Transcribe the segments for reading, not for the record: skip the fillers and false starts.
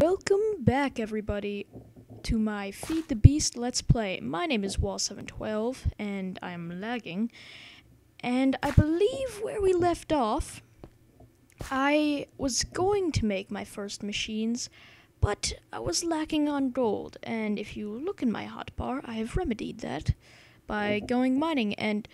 Welcome back, everybody, to my Feed the Beast Let's Play. My name is Wall712, and I'm lagging. And I believe where we left off, I was going to make my first machines, but I was lacking on gold. And if you look in my hotbar, I have remedied that by going mining. And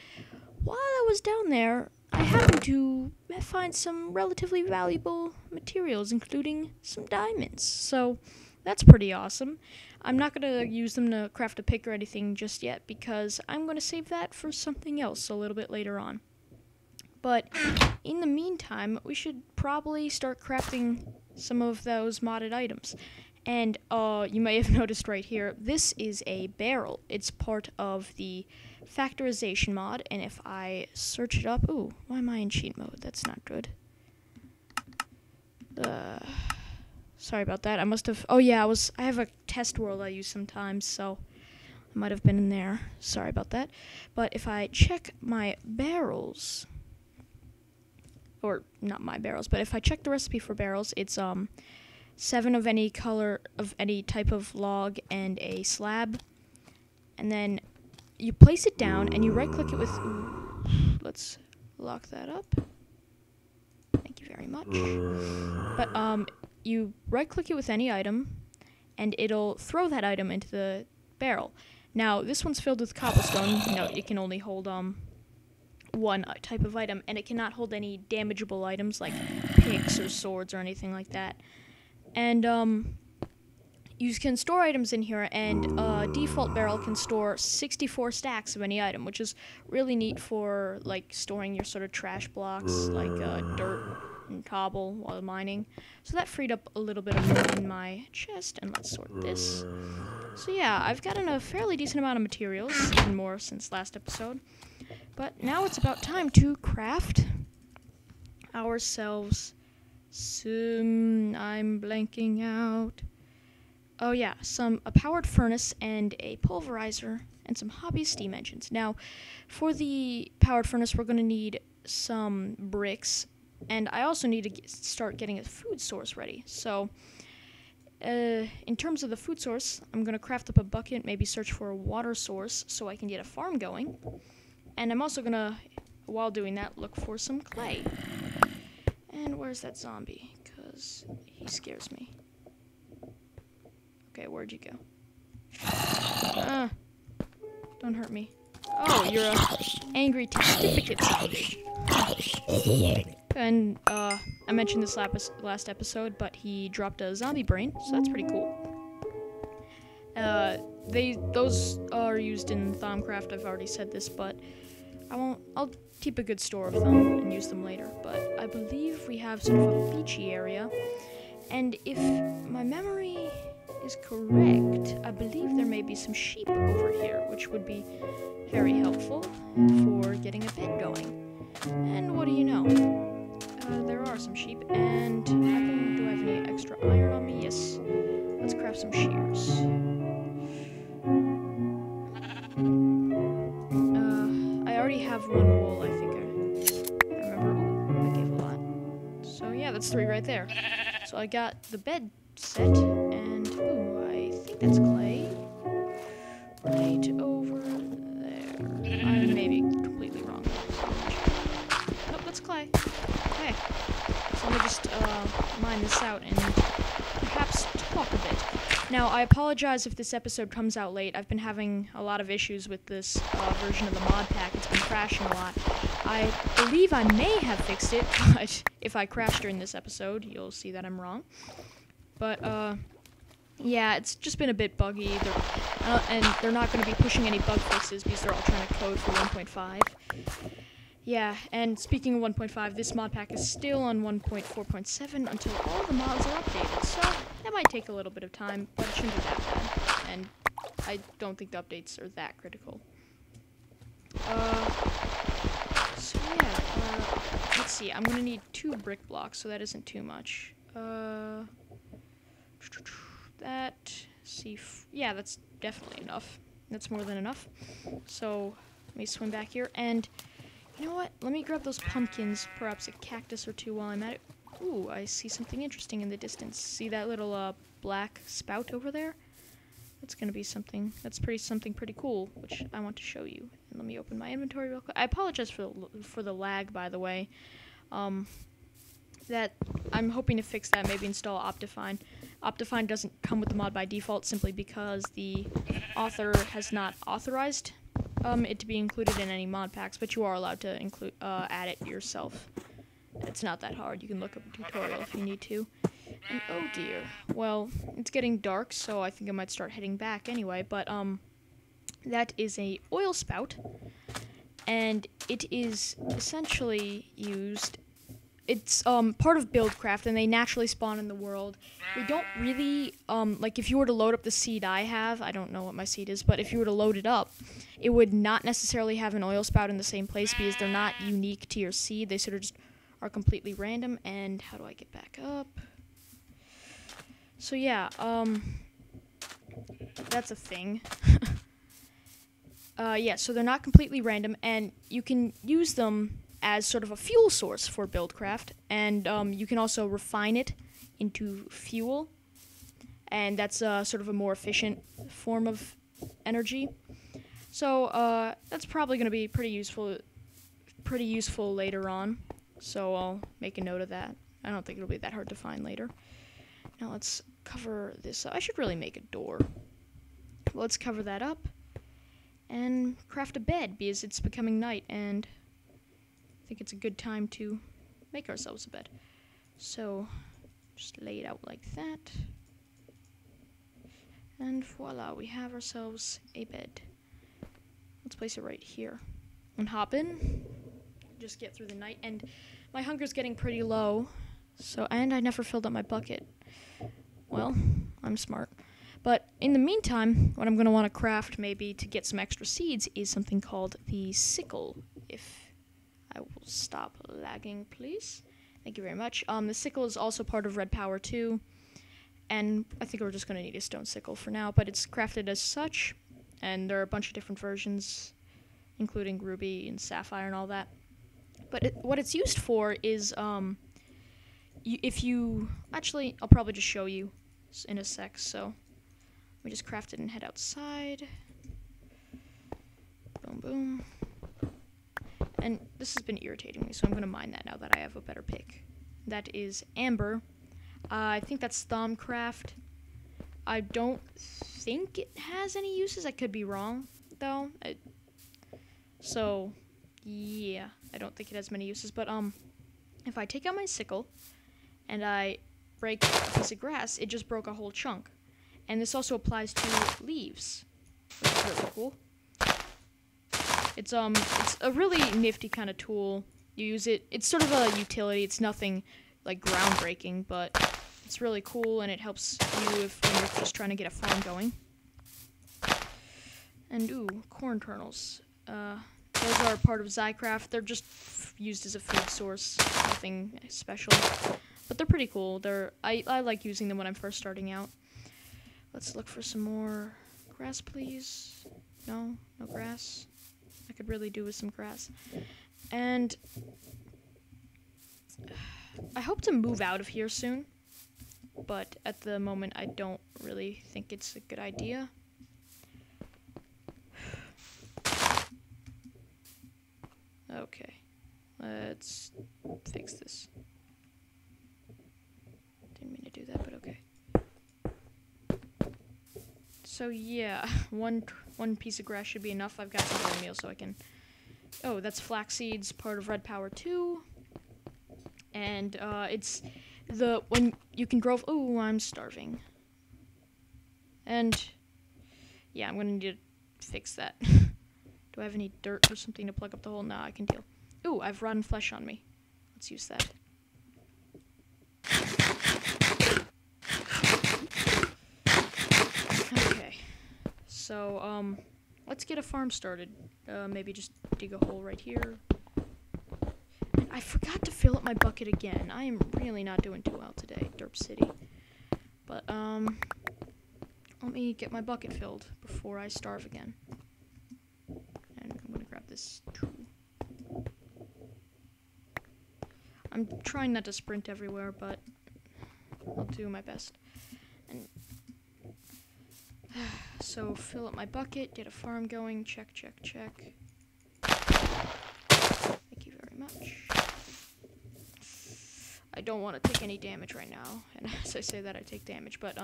while I was down there, I happened to find some relatively valuable materials, including some diamonds. So that's pretty awesome. I'm not going to use them to craft a pick or anything just yet, because I'm going to save that for something else a little bit later on. But in the meantime, we should probably start crafting some of those modded items. And you may have noticed right here, this is a barrel. It's part of the factorization mod, and if I search it up... Ooh, why am I in cheat mode? That's not good. Sorry about that. I must have... Oh yeah, I have a test world I use sometimes, so I might have been in there. Sorry about that. But if I check my barrels... Or, not my barrels, but if I check the recipe for barrels, it's 7 of any color, of any type of log, and a slab. And then you place it down, and you right-click it with... Ooh, let's lock that up. Thank you very much. But, you right-click it with any item, and it'll throw that item into the barrel. Now, this one's filled with cobblestone. You know, it can only hold, one type of item, and it cannot hold any damageable items like picks or swords or anything like that. And you can store items in here, and default barrel can store 64 stacks of any item, which is really neat for like storing your sort of trash blocks like dirt and cobble while mining. So that freed up a little bit of room in my chest, and let's sort this. So yeah, I've gotten a fairly decent amount of materials, and more since last episode. But now it's about time to craft ourselves some... I'm blanking out. Oh yeah, a powered furnace and a pulverizer and some hobby steam engines. Now, for the powered furnace, we're going to need some bricks, and I also need to start getting a food source ready. So, in terms of the food source, I'm going to craft up a bucket, maybe search for a water source so I can get a farm going. And I'm also going to, while doing that, look for some clay. And where's that zombie? Because he scares me. Okay, where'd you go? Don't hurt me. Oh, you're a angry testificate zombie. And, I mentioned this last episode, but he dropped a zombie brain, so that's pretty cool. Those are used in Thaumcraft, I've already said this, but I'll keep a good store of them and use them later. But I believe we have sort of a beachy area, and if my memory is correct, I believe there may be some sheep over here, which would be very helpful for getting a bed going. And what do you know? There are some sheep, and do I have any extra iron on me? Yes. Let's craft some shears. I already have one wool, I think I remember. I gave a lot. So yeah, that's 3 right there. So I got the bed set, and ooh, I think that's clay. Right over there. I may be completely wrong. Nope, that's clay. Okay. So let me just mine this out and perhaps talk a bit. Now, I apologize if this episode comes out late. I've been having a lot of issues with this version of the mod pack. It's been crashing a lot. I believe I may have fixed it, but if I crash during this episode, you'll see that I'm wrong. But, yeah, it's just been a bit buggy, and they're not going to be pushing any bug fixes because they're all trying to code for 1.5. Yeah, and speaking of 1.5, this mod pack is still on 1.4.7 until all the mods are updated, so that might take a little bit of time, but it shouldn't be that bad, and I don't think the updates are that critical. So yeah, let's see, I'm gonna need 2 brick blocks, so that isn't too much. Yeah, that's definitely enough. That's more than enough. So, let me swim back here, and you know what? Let me grab those pumpkins, perhaps a cactus or 2 while I'm at it. Ooh, I see something interesting in the distance. See that little black spout over there? That's gonna be something. That's something pretty cool, which I want to show you. And let me open my inventory real quick. I apologize for the lag, by the way. That I'm hoping to fix that. Maybe install Optifine. Optifine doesn't come with the mod by default, simply because the author has not authorized it to be included in any mod packs. But you are allowed to include add it yourself. It's not that hard. You can look up a tutorial if you need to. And oh dear. Well, it's getting dark, so I think I might start heading back anyway. But that is a oil spout, and it is essentially used. It's part of Buildcraft, and they naturally spawn in the world. They don't really like if you were to load up the seed I have. I don't know what my seed is, but if you were to load it up, it would not necessarily have an oil spout in the same place because they're not unique to your seed. They sort of just are completely random. And how do I get back up? So yeah, that's a thing. Yeah, so they're not completely random, and you can use them as sort of a fuel source for Buildcraft, and you can also refine it into fuel, and that's sort of a more efficient form of energy. So that's probably going to be pretty useful later on. So I'll make a note of that. I don't think it'll be that hard to find later. Now let's cover this up. I should really make a door. Well, let's cover that up and craft a bed because it's becoming night, and I think it's a good time to make ourselves a bed. So just lay it out like that. And voila, we have ourselves a bed. Let's place it right here. And hop in. Just get through the night. And my hunger's getting pretty low. And I never filled up my bucket. Well, I'm smart. But in the meantime, what I'm going to want to craft maybe to get some extra seeds is something called the sickle. If I will stop lagging, please. Thank you very much. The sickle is also part of Red Power 2. And I think we're just going to need a stone sickle for now. But it's crafted as such. And there are a bunch of different versions, including Ruby and Sapphire and all that. But what it's used for is, actually, I'll probably just show you in a sec, so we just craft it and head outside. Boom, boom. And this has been irritating me, so I'm going to mine that now that I have a better pick. That is amber. I think that's Thaumcraft. I don't think it has any uses. I could be wrong, though. So, yeah, I don't think it has many uses. But if I take out my sickle and I break a piece of grass, it just broke a whole chunk. And this also applies to leaves, which is really cool. It's a really nifty kind of tool. You use it. It's sort of a utility. It's nothing like groundbreaking, but it's really cool, and it helps you when you're just trying to get a farm going. And ooh, corn kernels. Those are part of Zycraft. They're just used as a food source. Nothing special, but they're pretty cool. I like using them when I'm first starting out. Let's look for some more grass, please. No grass. I could really do with some grass. And I hope to move out of here soon, but at the moment I don't really think it's a good idea. Okay, let's fix this. Didn't mean to do that, but okay. So yeah, one piece of grass should be enough. I've got some bone meal, so I can. Oh, that's flax seeds, part of Red Power 2. And it's when you can grow. Oh, I'm starving. And yeah, I'm gonna need to fix that. Do I have any dirt or something to plug up the hole? No, I can deal. Ooh, I have rotten flesh on me. Let's use that. Okay. So, let's get a farm started. Maybe just dig a hole right here. And I forgot to fill up my bucket again. I am really not doing too well today, Derp City. But, let me get my bucket filled before I starve again. And I'm gonna grab this tool. I'm trying not to sprint everywhere, but I'll do my best. And so fill up my bucket, get a farm going, check, check, check. Thank you very much. I don't want to take any damage right now, and as I say that, I take damage, but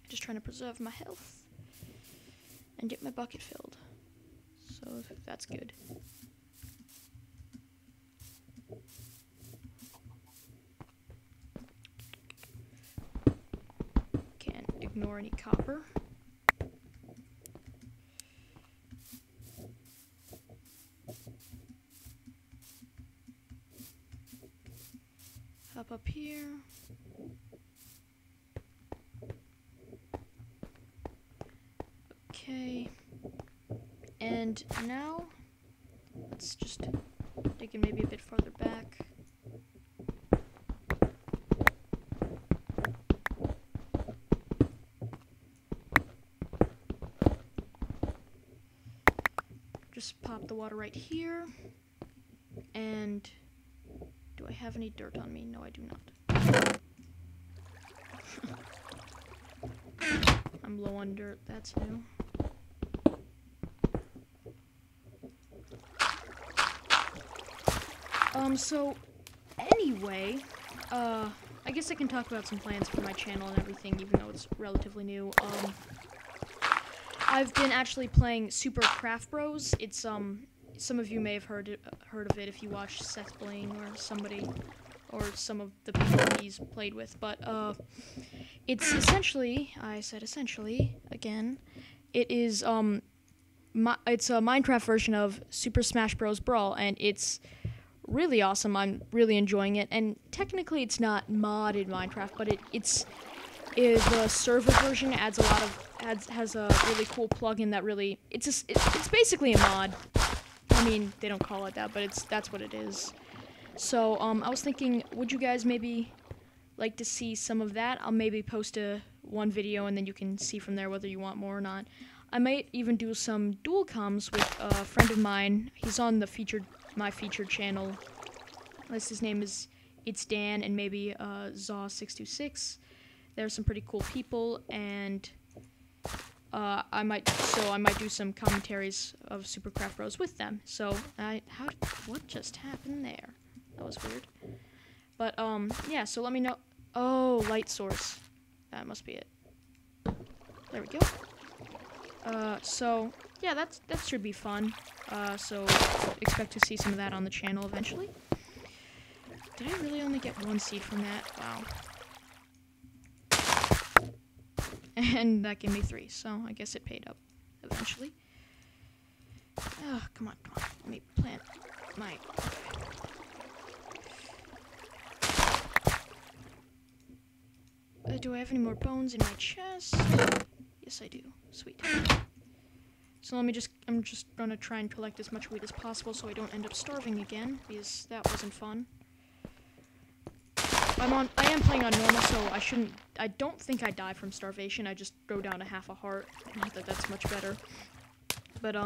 just trying to preserve my health and get my bucket filled. So that's good. Can't ignore any copper. Up here. Okay. And now let's just dig in maybe a bit farther back. Just pop the water right here. And do I have any dirt on me? No, I do not. I'm low on dirt, that's new. So, anyway, I guess I can talk about some plans for my channel and everything, even though it's relatively new. I've been actually playing Super Craft Bros. It's, some of you may have heard of it if you watch Seth Bling or somebody, or some of the people he's played with, but, it's essentially, I said essentially, again, it is, it's a Minecraft version of Super Smash Bros. Brawl, and it's really awesome. I'm really enjoying it, and technically it's not modded Minecraft, but the server version adds a lot of, has a really cool plugin that really, it's basically a mod. I mean, they don't call it that, but that's what it is. So, I was thinking, would you guys maybe like to see some of that? I'll maybe post one video, and then you can see from there whether you want more or not. I might even do some dual comms with a friend of mine. He's on my featured channel. His name is It's Dan, and maybe Zaw626. They're some pretty cool people, and I might do some commentaries of Super Craft Bros with them. So what just happened there? That was weird. But yeah. So let me know. Oh, light source. That must be it. There we go. So yeah, that should be fun. So expect to see some of that on the channel eventually. Did I really only get one seed from that? Wow. And that gave me 3, so I guess it paid up eventually. Oh, come on. Let me plant my... do I have any more bones in my chest? Yes, I do. Sweet. So I'm just gonna try and collect as much wheat as possible so I don't end up starving again, because that wasn't fun. I am playing on normal, so I don't think I die from starvation. I just go down to half a heart. Not that that's much better. But,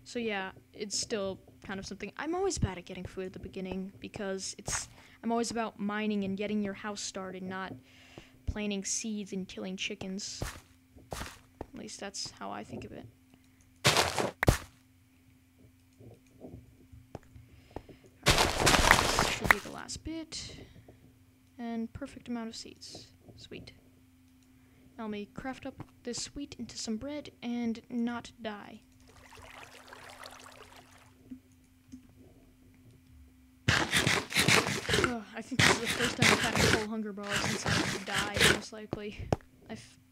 so yeah, it's still kind of something. I'm always bad at getting food at the beginning, because I'm always about mining and getting your house started, not planting seeds and killing chickens. At least that's how I think of it. This should be the last bit. And perfect amount of seeds. Sweet. Now let me craft up this wheat into some bread and not die. I think this is the first time I've had a full hunger bar since I died, most likely.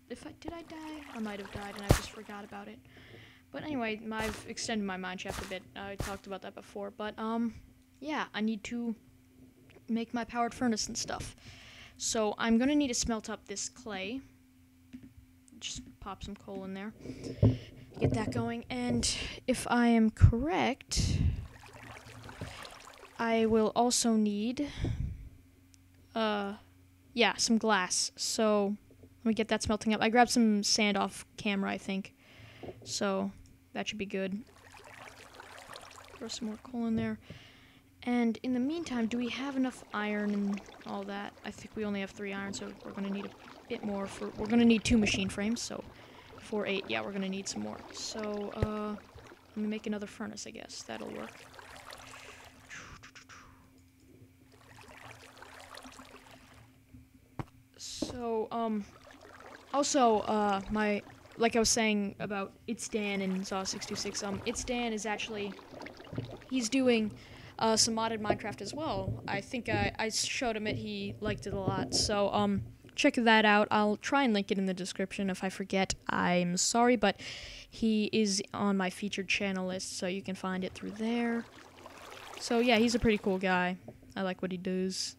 Did I die? I might have died and I just forgot about it. But anyway, I've extended my mine shaft a bit. I talked about that before. But, yeah, I need to make my powered furnace and stuff. So I'm gonna need to smelt up this clay. Just pop some coal in there. Get that going. And if I am correct, I will also need, yeah, some glass. So let me get that smelting up. I grabbed some sand off camera, I think. So that should be good. Throw some more coal in there. And in the meantime, do we have enough iron and all that? I think we only have 3 iron, so we're going to need a bit more for... We're going to need 2 machine frames, so 4, 8. Yeah, we're going to need some more. So, let me make another furnace, I guess. That'll work. So, also, like I was saying about It's Dan and Zaw626, It's Dan is actually... He's doing... some modded Minecraft as well. I think I showed him it. He liked it a lot. So, check that out. I'll try and link it in the description. If I forget, I'm sorry, but he is on my featured channel list, so you can find it through there. So, yeah, he's a pretty cool guy. I like what he does.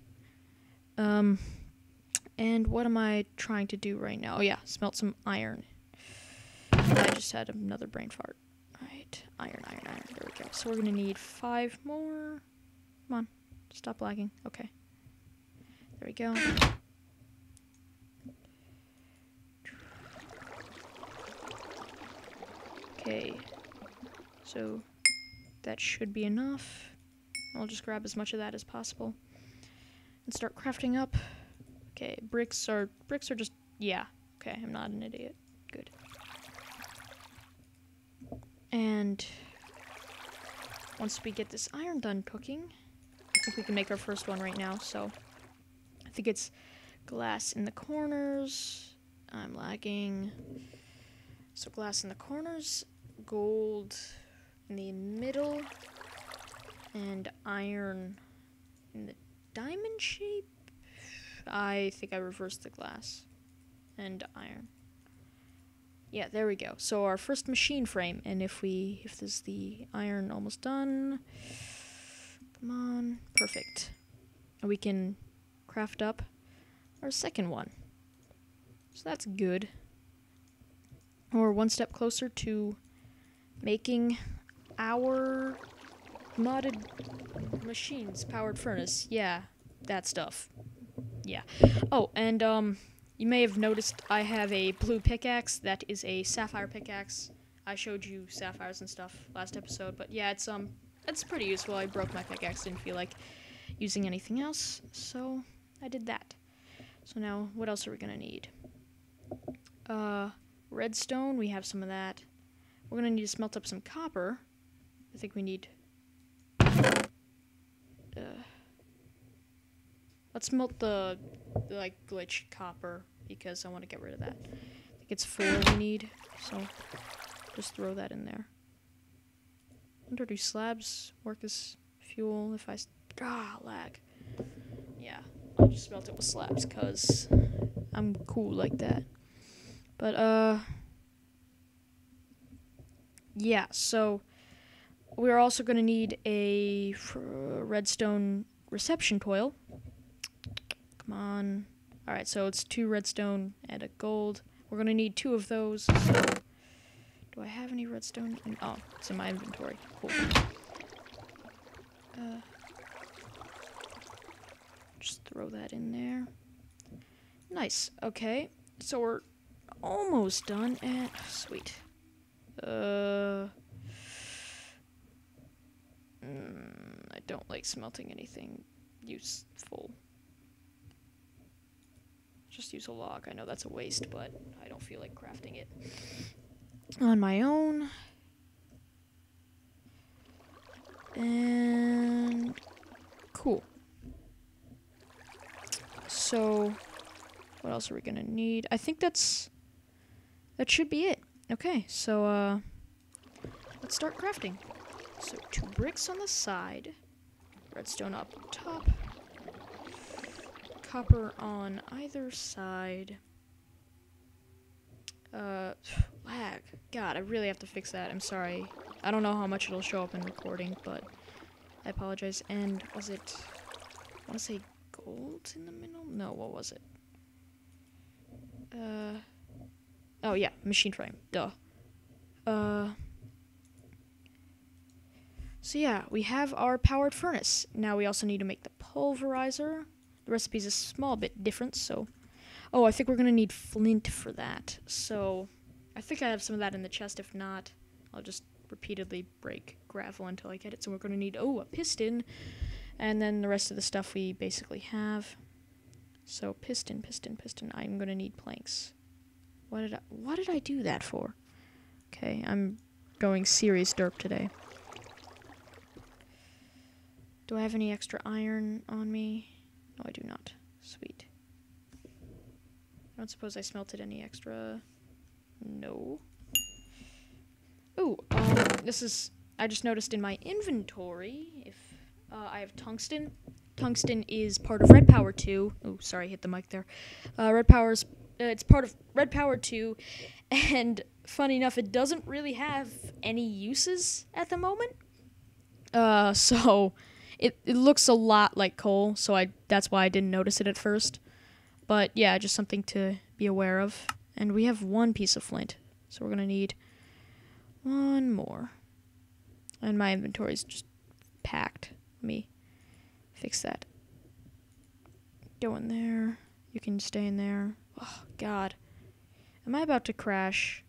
And what am I trying to do right now? Oh, yeah, smelt some iron. I just had another brain fart. Alright, iron. There we go. So we're gonna need 5 more. Come on, stop lagging. Okay. There we go. Okay. So that should be enough. I'll just grab as much of that as possible and start crafting up. Okay, bricks are just, yeah. Okay, I'm not an idiot. Good. And once we get this iron done cooking, I think we can make our first one right now. So I think it's glass in the corners. I'm lagging. So glass in the corners, gold in the middle, and iron in the diamond shape. I think I reversed the glass and iron. Yeah, there we go. So our first machine frame, and if there's the iron almost done, come on, perfect. And we can craft up our second one. So that's good. We're one step closer to making our modded machines, powered furnace. Yeah, that stuff. Yeah. Oh, and you may have noticed I have a blue pickaxe. That is a sapphire pickaxe. I showed you sapphires and stuff last episode, but yeah, it's pretty useful. I broke my pickaxe, didn't feel like using anything else, so I did that. So now, what else are we gonna need? Redstone, we have some of that. We're gonna need to smelt up some copper. I think we need... let's smelt the like, glitch copper, because I want to get rid of that. I think it's 4 we need, so just throw that in there. I wonder, do slabs work as fuel if I... lag. Yeah, I'll just smelt it with slabs, because I'm cool like that. But, yeah, so we're also going to need a redstone reception coil. Come on. Alright, so it's 2 redstone and a gold. We're going to need 2 of those. So do I have any redstone? Oh, it's in my inventory. Cool. Just throw that in there. Nice. Okay, so we're almost done, and sweet. I don't like smelting anything useful. Just use a log. I know that's a waste, but I don't feel like crafting it on my own. And cool. So what else are we gonna need? I think that should be it. Okay, so let's start crafting. So 2 bricks on the side, redstone up top, copper on either side. Lag. God, I really have to fix that. I'm sorry. I don't know how much it'll show up in recording, but I apologize. And was it, I want to say gold in the middle? No, what was it? Oh yeah, machine frame. Duh. So yeah, we have our powered furnace. Now we also need to make the pulverizer. The recipe's a small bit different, so... Oh, I think we're gonna need flint for that. So, I think I have some of that in the chest. If not, I'll just repeatedly break gravel until I get it. So we're going to need, a piston. And then the rest of the stuff we basically have. So piston. I'm going to need planks. What did I do that for? Okay, I'm going serious derp today. Do I have any extra iron on me? No, I do not. Sweet. I don't suppose I smelted any extra. No. Ooh, I just noticed in my inventory, if I have tungsten. Tungsten is part of Red Power 2. Oh, sorry, hit the mic there. It's part of Red Power 2, and funny enough, it doesn't really have any uses at the moment. So it looks a lot like coal, so that's why I didn't notice it at first. But yeah, just something to be aware of. And we have one piece of flint, so we're gonna need one more. And my inventory's just packed. Let me fix that. Go in there. You can stay in there. Oh, God. Am I about to crash?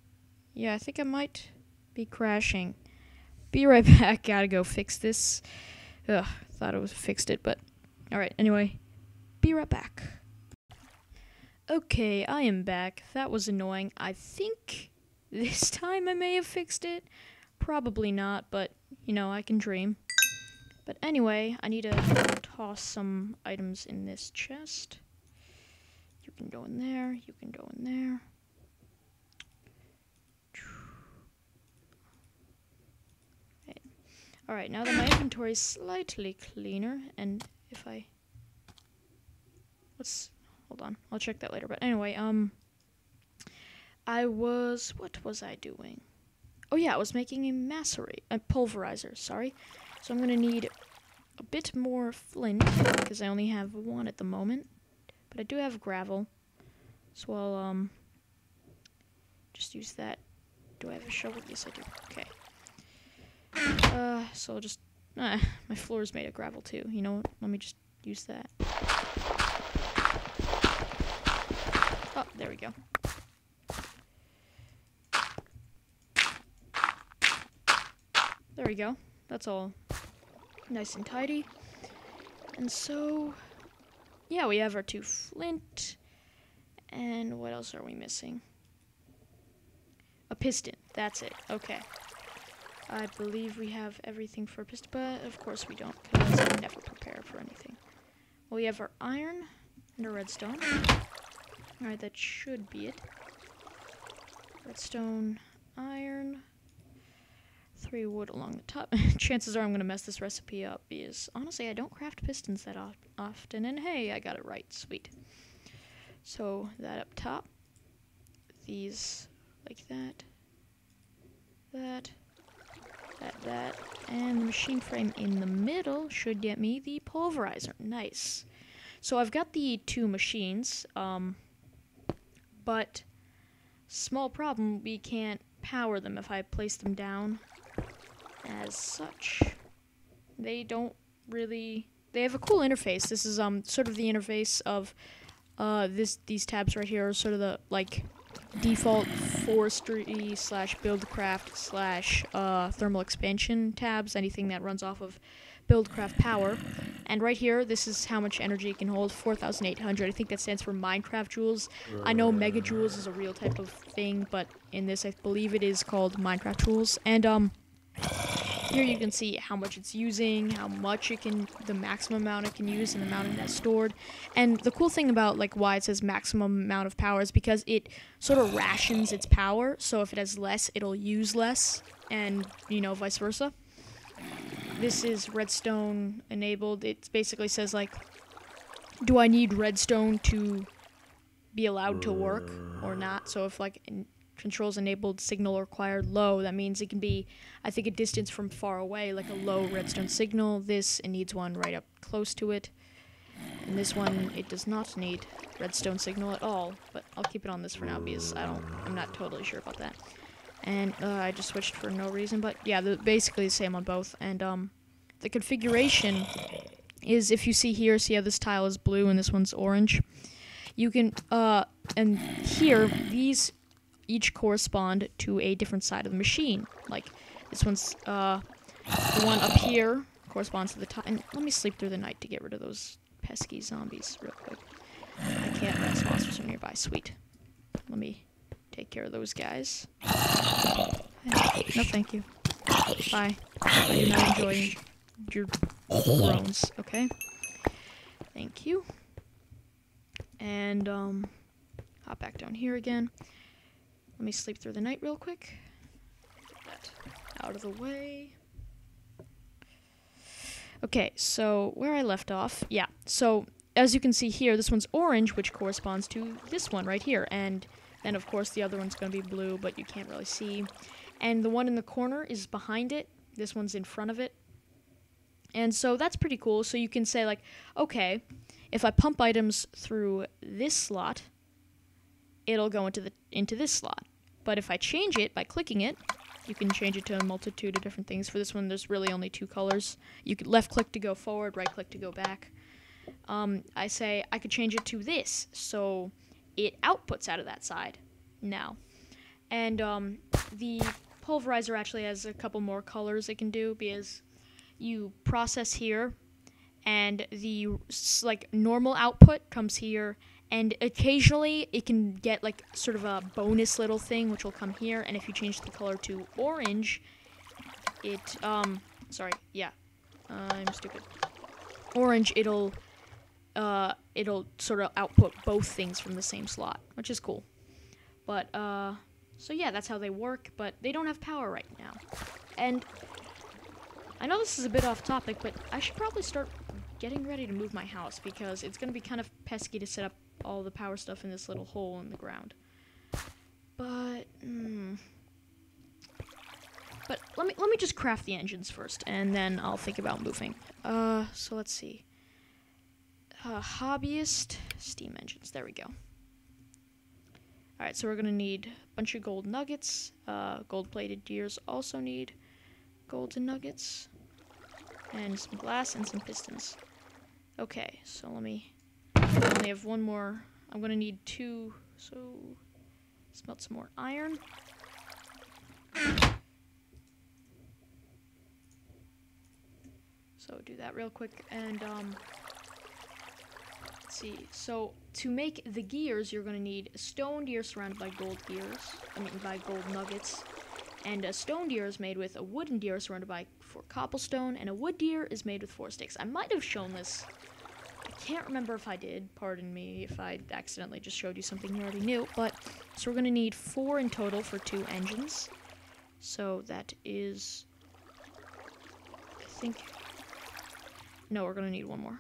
Yeah, I think I might be crashing. Be right back. Gotta go fix this. Ugh, thought I fixed it, but... Alright, anyway. Be right back. Okay, I am back. That was annoying. I think this time I may have fixed it. Probably not, but, I can dream. But anyway, I need to toss some items in this chest. You can go in there, you can go in there. Okay. Alright, now that my inventory is slightly cleaner, and if hold on, I'll check that later. But anyway, what was I doing? Oh yeah, I was making a pulverizer, sorry. So I'm gonna need a bit more flint, because I only have one at the moment. But I do have gravel, so I'll, just use that. Do I have a shovel? Yes, I do. Okay. So I'll just, my floor is made of gravel too. You know what? Let me just use that. Oh, there we go. There we go. That's all nice and tidy. And so, yeah, we have our 2 flint. And what else are we missing? A piston. That's it. Okay. I believe we have everything for a piston, but of course we don't, because I never prepare for anything. Well, we have our iron and a redstone. Alright, that should be it. Redstone, iron, 3 wood along the top. Chances are I'm going to mess this recipe up, because honestly I don't craft pistons that often, and hey, I got it right. Sweet. So, that up top. These like that. That. And the machine frame in the middle should get me the pulverizer. Nice. So I've got the 2 machines, but small problem, we can't power them if I place them down as such. They have a cool interface. This is sort of the interface of these tabs right here are sort of the default forestry / buildcraft / thermal expansion tabs, anything that runs off of buildcraft power. And right here, this is how much energy it can hold, 4,800. I think that stands for Minecraft joules. I know megajoules is a real type of thing, but in this I believe it is called Minecraft joules. And here you can see how much it's using, the maximum amount it can use, and the amount it has stored. And the cool thing about why it says maximum amount of power is because it sort of rations its power. So if it has less, it'll use less, and vice versa. This is redstone enabled. It basically says do I need redstone to be allowed to work or not? So if controls enabled, signal required low, that means it can be, I think, a distance from far away, like a low redstone signal. This, it needs one right up close to it. And this one, it does not need redstone signal at all, but I'll keep it on this for now because I'm not totally sure about that. And I just switched for no reason, but yeah, basically the same on both. And the configuration is, if you see here, see how this tile is blue and this one's orange? You can, and here, these each correspond to a different side of the machine. This one's, the one up here corresponds to the top. And let me sleep through the night to get rid of those pesky zombies real quick. I can't rest. Monsters are nearby. Sweet. Let me take care of those guys. No, thank you. Bye. I do not enjoy your groans. Okay. Thank you. And, hop back down here again. Let me sleep through the night real quick. Get that out of the way. Okay, so where I left off, yeah. So, as you can see here, this one's orange, which corresponds to this one right here. And then, of course, the other one's going to be blue, but you can't really see. And the one in the corner is behind it. This one's in front of it. And so that's pretty cool. So you can say, like, okay, if I pump items through this slot, it'll go into this slot. But if I change it by clicking it, you can change it to a multitude of different things. For this one, there's really only 2 colors. You could left click to go forward, right click to go back. I say I could change it to this, so it outputs out of that side now. And the pulverizer actually has a couple more colors it can do, because you process here, and the like normal output comes here, and occasionally it can get like sort of a bonus little thing which will come here, and if you change the color to orange, it sorry, yeah, I'm stupid. Orange, it'll sort of output both things from the same slot, which is cool. But so yeah, that's how they work, but they don't have power right now. And I know this is a bit off topic, but I should probably start getting ready to move my house, because it's going to be kind of pesky to set up all the power stuff in this little hole in the ground. But let me just craft the engines first, and then I'll think about moving. So let's see. Hobbyist steam engines. There we go. Alright, so we're going to need a bunch of gold nuggets. Gold-plated gears also need golden nuggets. And some glass and some pistons. Okay, so I only have one more. I'm going to need 2, so smelt some more iron. So do that real quick, and let's see. So to make the gears, you're going to need a stone gear surrounded by gold gears. By gold nuggets. And a stone deer is made with a wooden deer surrounded by 4 cobblestone, and a wood deer is made with 4 sticks. I might have shown this. I can't remember if I did. Pardon me if I accidentally just showed you something you already knew. But so we're going to need 4 in total for 2 engines. So that is, I think, no, we're going to need 1 more.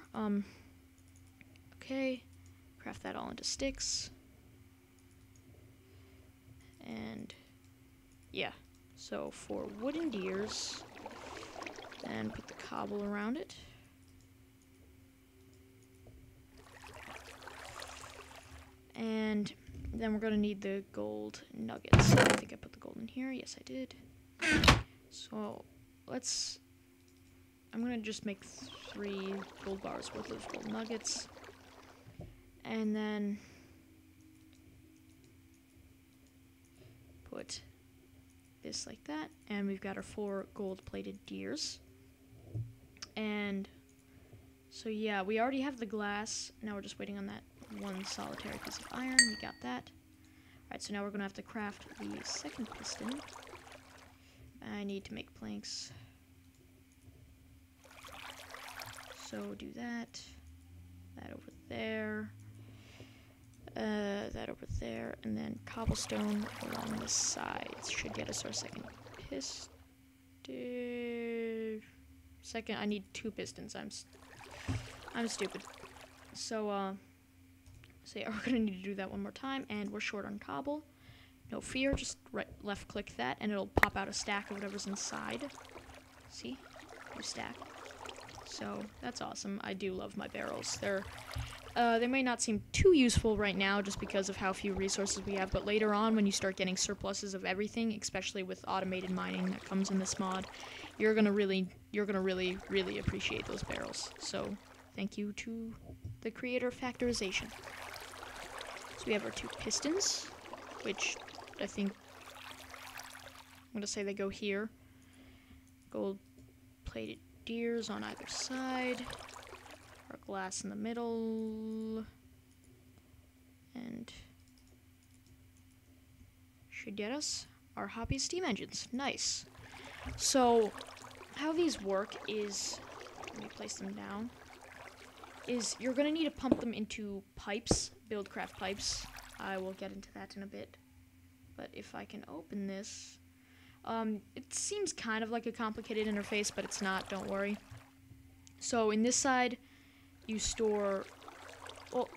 Okay, craft that all into sticks. And yeah. So 4 wooden deers, and put the cobble around it. And then we're going to need the gold nuggets. I think I put the gold in here. Yes, I did. So I'm going to just make 3 gold bars worth of gold nuggets. And then put this like that, and we've got our 4 gold-plated gears. And so yeah, we already have the glass. Now we're just waiting on that 1 solitary piece of iron. We got that. Alright, so now we're gonna have to craft the second piston. I need to make planks. So do that. That over there. That over there, and then cobblestone along the sides should get us our second piston. I need 2 pistons. I'm stupid. So yeah, we're gonna need to do that 1 more time, and we're short on cobble. No fear, just left click that, and it'll pop out a stack of whatever's inside. See? New stack. So that's awesome. I do love my barrels. They may not seem too useful right now just because of how few resources we have, but later on when you start getting surpluses of everything, especially with automated mining that comes in this mod, you're gonna really appreciate those barrels. So thank you to the creator of factorization. So we have our 2 pistons, which I think I'm gonna say they go here. gold-plated deers on either side. Our glass in the middle. And should get us our Hoppy steam engines. Nice. So, how these work is, let me place them down, is you're going to need to pump them into pipes, Buildcraft pipes. I will get into that in a bit. But if I can open this, it seems kind of like a complicated interface, but it's not, don't worry. So in this side, you store, well,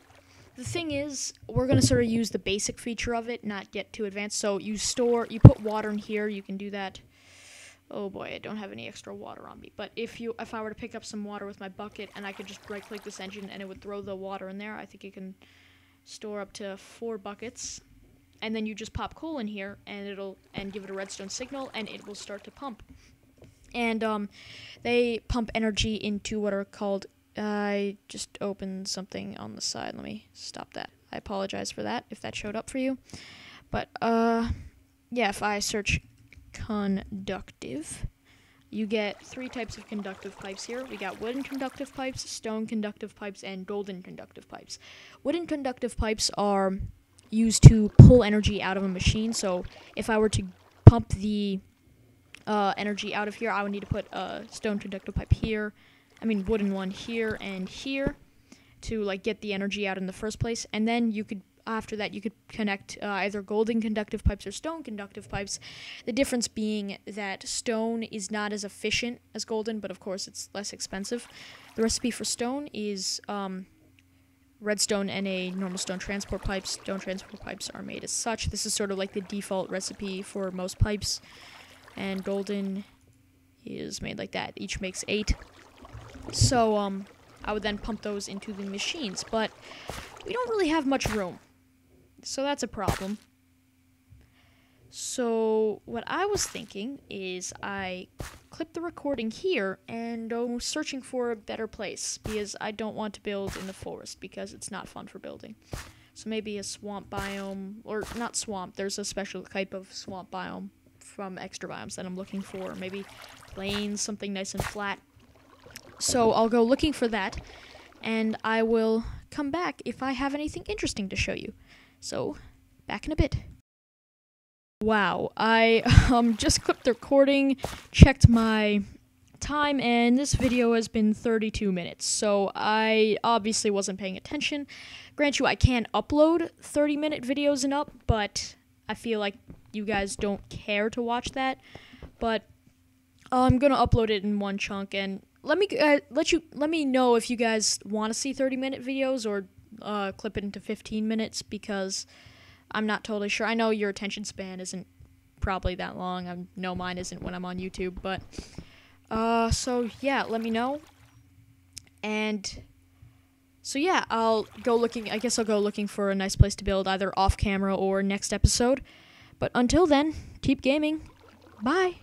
the thing is, we're going to sort of use the basic feature of it, not get too advanced. So you put water in here, you can do that. Oh boy, I don't have any extra water on me. But if I were to pick up some water with my bucket and I could just right-click this engine and it would throw the water in there, I think it can store up to 4 buckets. And then you just pop coal in here and give it a redstone signal and it will start to pump. And they pump energy into what are called, I just opened something on the side. Let me stop that. I apologize for that if that showed up for you. But yeah, if I search conductive, you get 3 types of conductive pipes here. We got wooden conductive pipes, stone conductive pipes, and golden conductive pipes. Wooden conductive pipes are used to pull energy out of a machine. So if I were to pump the energy out of here, I would need to put a stone conductive pipe here, wooden one here and here to like get the energy out in the first place. And then after that you could connect either golden conductive pipes or stone conductive pipes. The difference being that stone is not as efficient as golden, but of course it's less expensive. The recipe for stone is redstone and a normal stone transport pipe. Stone transport pipes are made as such. This is sort of like the default recipe for most pipes. And golden is made like that. Each makes 8. So I would then pump those into the machines, but we don't really have much room. So that's a problem. So what I was thinking is I clip the recording here and go searching for a better place because I don't want to build in the forest because it's not fun for building. So maybe a swamp biome, or not swamp, there's a special type of swamp biome from extra biomes that I'm looking for. Maybe plains, something nice and flat. So I'll go looking for that and I will come back if I have anything interesting to show you. So back in a bit. Wow, I just clipped the recording, checked my time, and this video has been 32 minutes, so I obviously wasn't paying attention. Grant you, I can upload 30-minute videos and up, but I feel like you guys don't care to watch that. But I'm gonna upload it in one chunk, and let me know if you guys want to see 30-minute videos or clip it into 15 minutes, because I'm not totally sure. I know your attention span isn't probably that long. I know mine isn't when I'm on YouTube, but so yeah, let me know. And so yeah, I'll go looking. I guess I'll go looking for a nice place to build, either off camera or next episode. But until then, keep gaming. Bye.